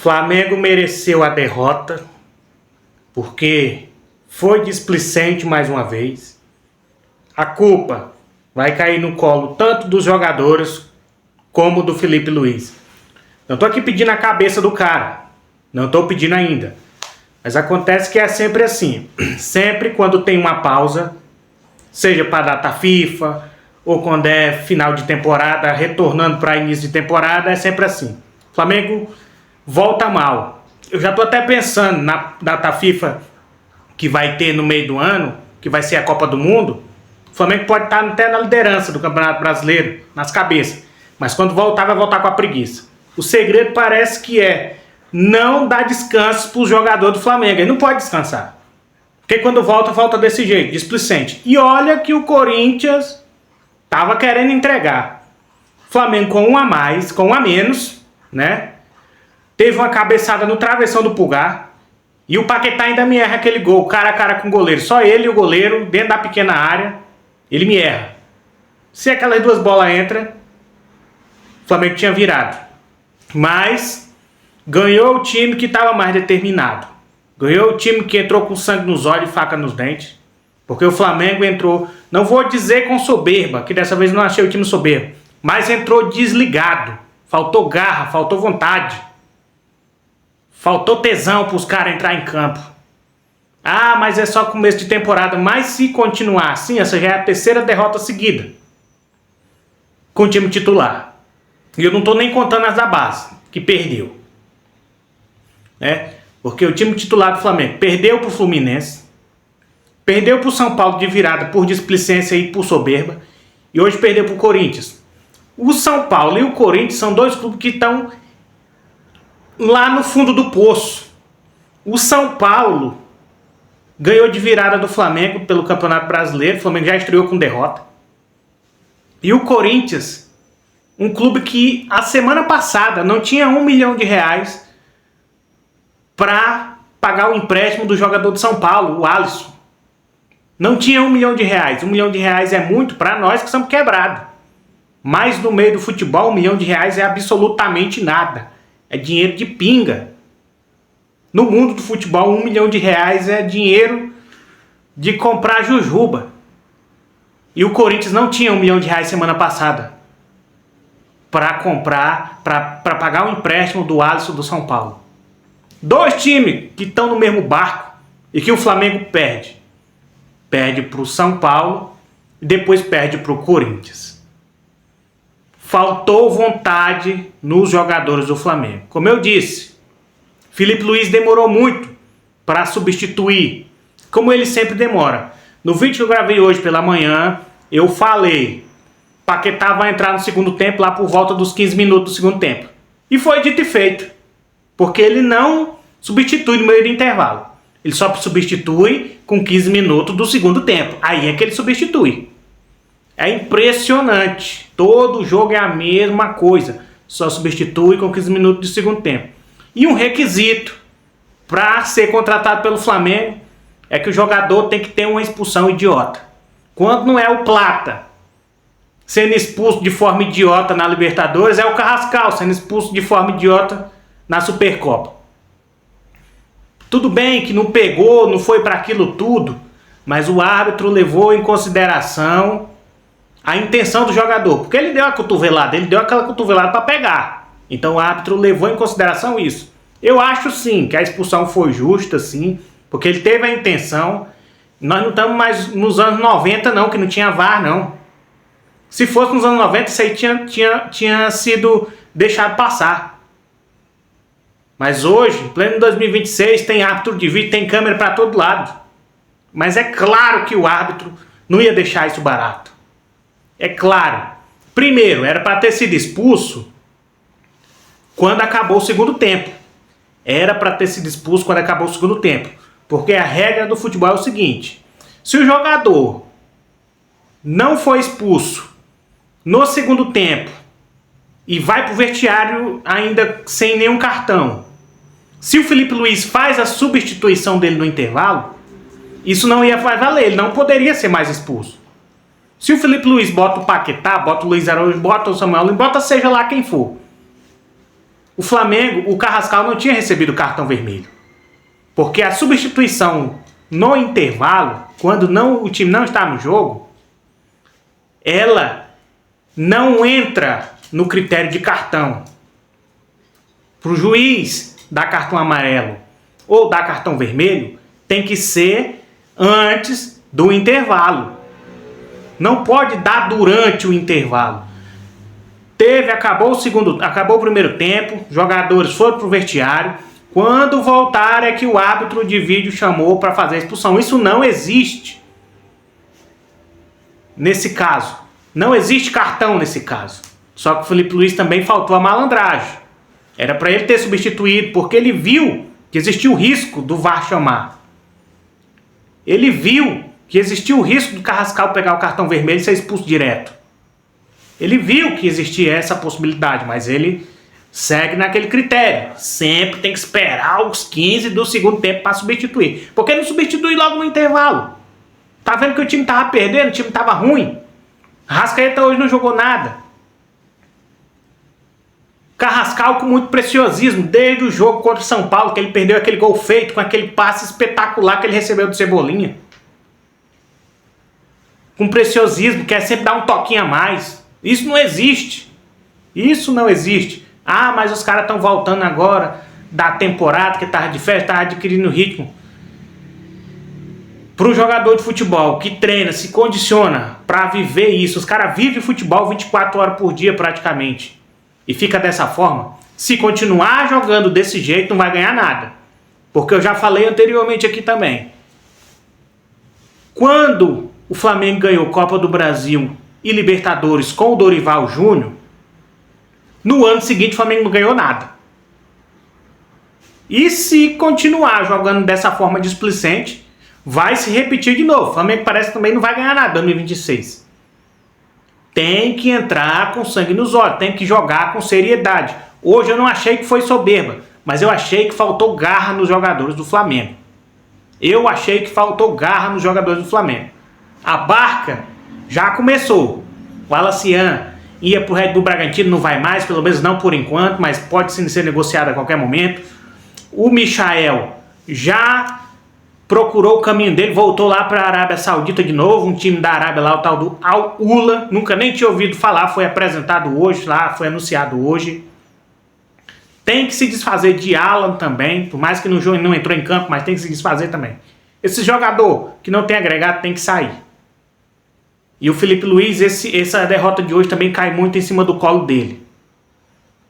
Flamengo mereceu a derrota porque foi displicente mais uma vez. A culpa vai cair no colo tanto dos jogadores como do Felipe Luiz. Não tô aqui pedindo a cabeça do cara, não tô pedindo ainda. Mas acontece que é sempre assim. Sempre quando tem uma pausa, seja para data FIFA ou quando é final de temporada, retornando para início de temporada, é sempre assim. O Flamengo volta mal. Eu já tô até pensando na data FIFA que vai ter no meio do ano, que vai ser a Copa do Mundo. O Flamengo pode estar até na liderança do Campeonato Brasileiro, nas cabeças. Mas quando voltar, vai voltar com a preguiça. O segredo parece que é não dar descanso para o jogador do Flamengo. Ele não pode descansar. Porque quando volta desse jeito, displicente. E olha que o Corinthians estava querendo entregar. O Flamengo com um a mais, com um a menos, né? Teve uma cabeçada no travessão do Pulgar. E o Paquetá ainda me erra aquele gol, cara a cara com o goleiro. Só ele e o goleiro, dentro da pequena área, ele me erra. Se aquelas duas bolas entram, o Flamengo tinha virado. Mas ganhou o time que estava mais determinado. Ganhou o time que entrou com sangue nos olhos e faca nos dentes. Porque o Flamengo entrou, não vou dizer com soberba, que dessa vez não achei o time soberbo, mas entrou desligado. Faltou garra, faltou vontade. Faltou tesão para os caras entrar em campo. Ah, mas é só começo de temporada. Mas se continuar assim, essa já é a terceira derrota seguida com o time titular. E eu não estou nem contando as da base, que perdeu. Né? Porque o time titular do Flamengo perdeu para o Fluminense, perdeu para o São Paulo de virada por displicência e por soberba, e hoje perdeu para o Corinthians. O São Paulo e o Corinthians são dois clubes que estão lá no fundo do poço. O São Paulo ganhou de virada do Flamengo pelo Campeonato Brasileiro. O Flamengo já estreou com derrota. E o Corinthians, um clube que a semana passada não tinha R$1 milhão para pagar o empréstimo do jogador de São Paulo, o Alisson. Não tinha R$1 milhão. R$1 milhão é muito para nós que somos quebrados. Mas no meio do futebol, R$1 milhão é absolutamente nada. É dinheiro de pinga. No mundo do futebol, R$1 milhão é dinheiro de comprar jujuba. E o Corinthians não tinha R$1 milhão semana passada para comprar, para pagar o empréstimo do Alisson do São Paulo. Dois times que estão no mesmo barco e que o Flamengo perde. Perde para o São Paulo e depois perde para o Corinthians. Faltou vontade nos jogadores do Flamengo. Como eu disse, Felipe Luiz demorou muito para substituir, como ele sempre demora. No vídeo que eu gravei hoje pela manhã, eu falei, Paquetá vai entrar no segundo tempo lá por volta dos 15 minutos do segundo tempo. E foi dito e feito, porque ele não substitui no meio do intervalo. Ele só substitui com 15 minutos do segundo tempo. Aí é que ele substitui. É impressionante. Todo jogo é a mesma coisa. Só substitui com 15 minutos do segundo tempo. E um requisito para ser contratado pelo Flamengo é que o jogador tem que ter uma expulsão idiota. Quando não é o Plata sendo expulso de forma idiota na Libertadores, é o Carrascal sendo expulso de forma idiota na Supercopa. Tudo bem que não pegou, não foi para aquilo tudo, mas o árbitro levou em consideração a intenção do jogador, porque ele deu a cotovelada, ele deu aquela cotovelada para pegar. Então o árbitro levou em consideração isso. Eu acho sim que a expulsão foi justa, sim, porque ele teve a intenção. Nós não estamos mais nos anos 90 não, que não tinha VAR não. Se fosse nos anos 90, isso aí tinha sido deixado passar. Mas hoje, em pleno 2026, tem árbitro de vídeo, tem câmera para todo lado. Mas é claro que o árbitro não ia deixar isso barato. É claro. Primeiro, era para ter sido expulso quando acabou o segundo tempo. Era para ter sido expulso quando acabou o segundo tempo. Porque a regra do futebol é o seguinte: se o jogador não foi expulso no segundo tempo e vai para o vestiário ainda sem nenhum cartão, se o Felipe Luiz faz a substituição dele no intervalo, isso não ia valer, ele não poderia ser mais expulso. Se o Felipe Luiz bota o Paquetá, bota o Luiz Araújo, bota o Samuel, bota seja lá quem for, o Flamengo, o Carrascal não tinha recebido cartão vermelho. Porque a substituição no intervalo, quando o time não está no jogo, ela não entra no critério de cartão. Para o juiz dar cartão amarelo ou dar cartão vermelho, tem que ser antes do intervalo. Não pode dar durante o intervalo. Acabou o primeiro tempo, jogadores foram pro vestiário. Quando voltaram é que o árbitro de vídeo chamou para fazer a expulsão. Isso não existe. Nesse caso, não existe cartão nesse caso. Só que o Felipe Luiz também faltou a malandragem. Era para ele ter substituído, porque ele viu que existia o risco do VAR chamar. Ele viu que existia o risco do Carrascal pegar o cartão vermelho e ser expulso direto. Ele viu que existia essa possibilidade, mas ele segue naquele critério. Sempre tem que esperar os 15 do segundo tempo para substituir. Porque não substitui logo no intervalo. Tá vendo que o time tava perdendo, o time tava ruim. Arrascaeta hoje não jogou nada. Carrascal com muito preciosismo, desde o jogo contra o São Paulo, que ele perdeu aquele gol feito, com aquele passe espetacular que ele recebeu do Cebolinha. Com preciosismo, quer sempre dar um toquinho a mais. Isso não existe. Isso não existe. Ah, mas os caras estão voltando agora da temporada, que tava de férias, tava adquirindo ritmo. Para o jogador de futebol que treina, se condiciona para viver isso, os caras vivem futebol 24 horas por dia praticamente. E fica dessa forma, se continuar jogando desse jeito não vai ganhar nada. Porque eu já falei anteriormente aqui também. Quando o Flamengo ganhou Copa do Brasil e Libertadores com o Dorival Júnior, no ano seguinte o Flamengo não ganhou nada. E se continuar jogando dessa forma displicente, vai se repetir de novo. O Flamengo parece que também não vai ganhar nada em 2026. Tem que entrar com sangue nos olhos, tem que jogar com seriedade. Hoje eu não achei que foi soberba, mas eu achei que faltou garra nos jogadores do Flamengo. Eu achei que faltou garra nos jogadores do Flamengo. A barca já começou. O Alacian ia pro Red Bull Bragantino, não vai mais, pelo menos não por enquanto, mas pode sim ser negociado a qualquer momento. O Michael já procurou o caminho dele, voltou lá para a Arábia Saudita de novo, um time da Arábia lá, o tal do Al Ula, nunca nem tinha ouvido falar, foi apresentado hoje lá, foi anunciado hoje. Tem que se desfazer de Alan também, por mais que no jogo não entrou em campo, mas tem que se desfazer também. Esse jogador que não tem agregado tem que sair. E o Felipe Luiz, essa derrota de hoje também cai muito em cima do colo dele.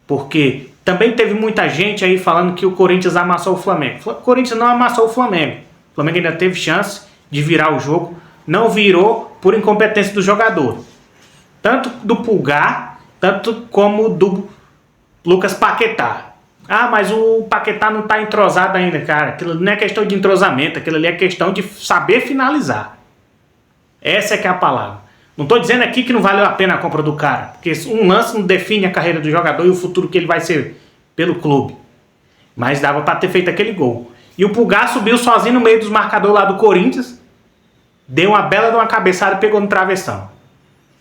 Porque também teve muita gente aí falando que o Corinthians amassou o Flamengo. O Corinthians não amassou o Flamengo. O Flamengo ainda teve chance de virar o jogo, não virou por incompetência do jogador. Tanto do Pulgar, tanto como do Lucas Paquetá. Ah, mas o Paquetá não está entrosado ainda, cara. Aquilo não é questão de entrosamento, aquilo ali é questão de saber finalizar. Essa é que é a palavra. Não estou dizendo aqui que não valeu a pena a compra do cara, porque um lance não define a carreira do jogador e o futuro que ele vai ser pelo clube. Mas dava para ter feito aquele gol. E o Pulgar subiu sozinho no meio dos marcadores lá do Corinthians, deu uma bela de uma cabeçada e pegou no travessão.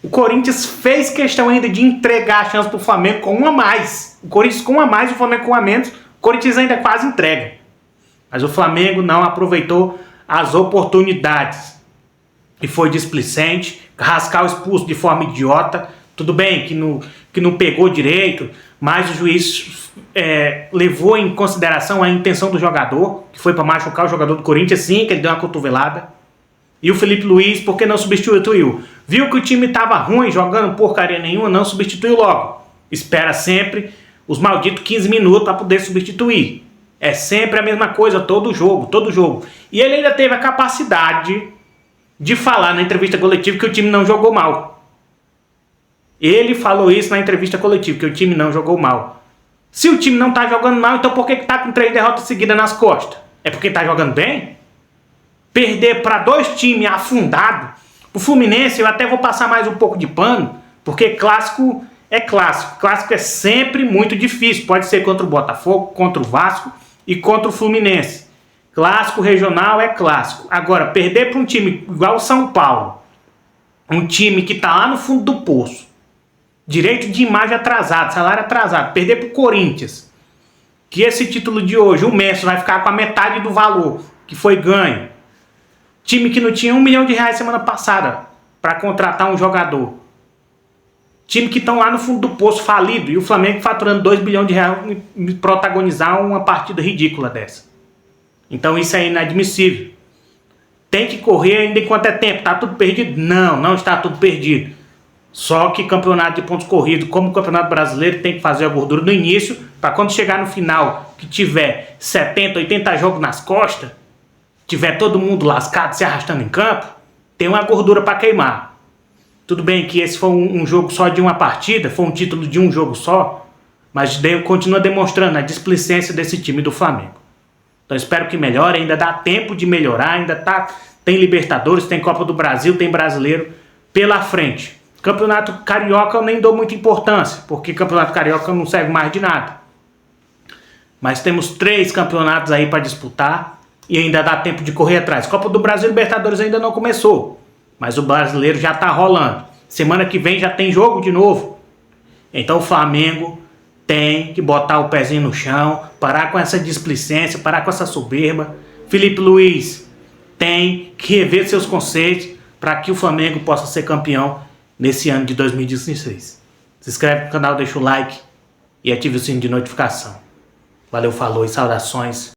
O Corinthians fez questão ainda de entregar a chance para o Flamengo com um a mais. O Corinthians com um a mais e o Flamengo com um a menos. O Corinthians ainda quase entrega. Mas o Flamengo não aproveitou as oportunidades. E foi displicente. Carrascal expulso de forma idiota. Tudo bem que não pegou direito, mas o juiz levou em consideração a intenção do jogador, que foi para machucar o jogador do Corinthians, sim, que ele deu uma cotovelada. E o Felipe Luiz, por que não substituiu? Viu que o time estava ruim, jogando porcaria nenhuma, não substituiu logo. Espera sempre os malditos 15 minutos para poder substituir. É sempre a mesma coisa, todo jogo, todo jogo. E ele ainda teve a capacidade de falar na entrevista coletiva que o time não jogou mal. Ele falou isso na entrevista coletiva, que o time não jogou mal. Se o time não está jogando mal, então por que está com 3 derrotas seguidas nas costas? É porque está jogando bem? Perder para 2 times afundados. O Fluminense, eu até vou passar mais um pouco de pano, porque clássico é clássico. Clássico é sempre muito difícil. Pode ser contra o Botafogo, contra o Vasco e contra o Fluminense. Clássico regional é clássico. Agora, perder para um time igual o São Paulo, um time que está lá no fundo do poço, direito de imagem atrasado, salário atrasado, perder para o Corinthians, que esse título de hoje, o Messi vai ficar com a metade do valor que foi ganho. Time que não tinha R$1 milhão semana passada para contratar um jogador. Time que estão lá no fundo do poço falido e o Flamengo faturando R$2 bilhões e protagonizar uma partida ridícula dessa. Então isso é inadmissível. Tem que correr ainda enquanto é tempo. Está tudo perdido? Não, não está tudo perdido. Só que campeonato de pontos corridos, como o Campeonato Brasileiro, tem que fazer a gordura no início, para quando chegar no final, que tiver 70, 80 jogos nas costas, tiver todo mundo lascado, se arrastando em campo, tem uma gordura para queimar. Tudo bem que esse foi um jogo só de uma partida, foi um título de um jogo só, mas continua demonstrando a displicência desse time do Flamengo. Então espero que melhore, ainda dá tempo de melhorar, tem Libertadores, tem Copa do Brasil, tem Brasileiro pela frente. Campeonato Carioca eu nem dou muita importância, porque Campeonato Carioca não serve mais de nada. Mas temos 3 campeonatos aí para disputar e ainda dá tempo de correr atrás. Copa do Brasil e Libertadores ainda não começou, mas o Brasileiro já está rolando. Semana que vem já tem jogo de novo. Então o Flamengo tem que botar o pezinho no chão, parar com essa displicência, parar com essa soberba. Felipe Luiz tem que rever seus conceitos para que o Flamengo possa ser campeão nesse ano de 2016. Se inscreve no canal, deixa o like e ative o sino de notificação. Valeu, falou e saudações.